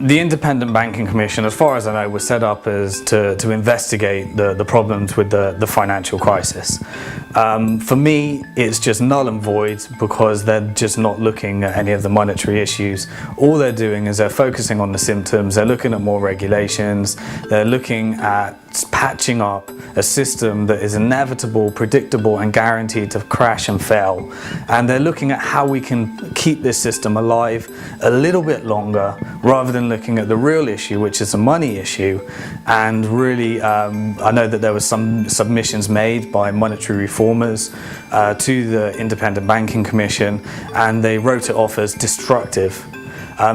The Independent Banking Commission, as far as I know, was set up as to investigate the problems with the financial crisis. For me, it's just null and void because they're just not looking at any of the monetary issues. All they're doing is they're focusing on the symptoms, they're looking at more regulations, they're looking at patching up a system that is inevitable, predictable and guaranteed to crash and fail. And they're looking at how we can keep this system alive a little bit longer rather than looking at the real issue, which is a money issue. And really, I know that there were some submissions made by monetary reformers to the Independent Banking Commission, and they wrote it off as destructive.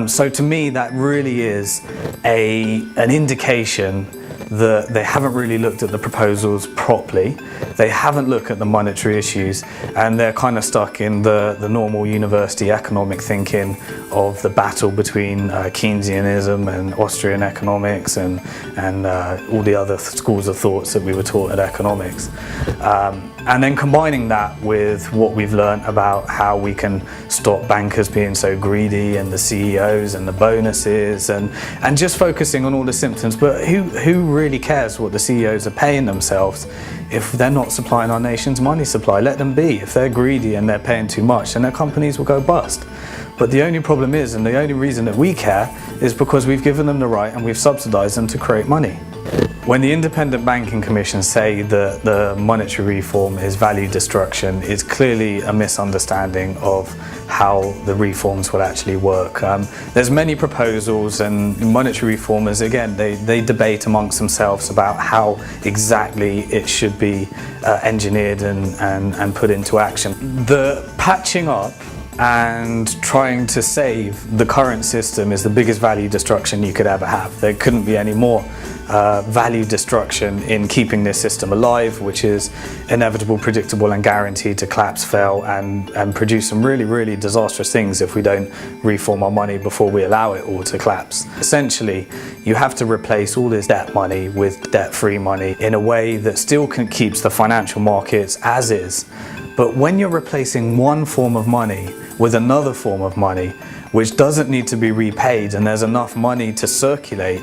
So to me, that really is an indication that they haven't really looked at the proposals properly. They haven't looked at the monetary issues, and they're kind of stuck in the normal university economic thinking of the battle between Keynesianism and Austrian economics and all the other schools of thoughts that we were taught at economics. And then combining that with what we've learned about how we can stop bankers being so greedy and the CEOs and the bonuses and just focusing on all the symptoms. But who really cares what the CEOs are paying themselves if they're not supplying our nation's money supply? Let them be. If they're greedy and they're paying too much, then their companies will go bust. But the only problem is, and the only reason that we care, is because we've given them the right and we've subsidized them to create money. When the Independent Banking Commission say that the monetary reform is value destruction, it's clearly a misunderstanding of how the reforms will actually work. There's many proposals, and monetary reformers, again, they debate amongst themselves about how exactly it should be engineered and put into action. The patching up and trying to save the current system is the biggest value destruction you could ever have. There couldn't be any more value destruction in keeping this system alive, which is inevitable, predictable and guaranteed to collapse, fail and produce some really, really disastrous things if we don't reform our money before we allow it all to collapse. Essentially, you have to replace all this debt money with debt-free money in a way that still keeps the financial markets as is. But when you're replacing one form of money with another form of money, which doesn't need to be repaid, and there's enough money to circulate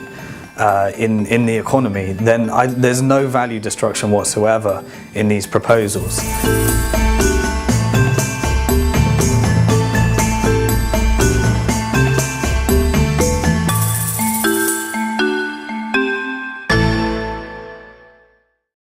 in the economy, then there's no value destruction whatsoever in these proposals.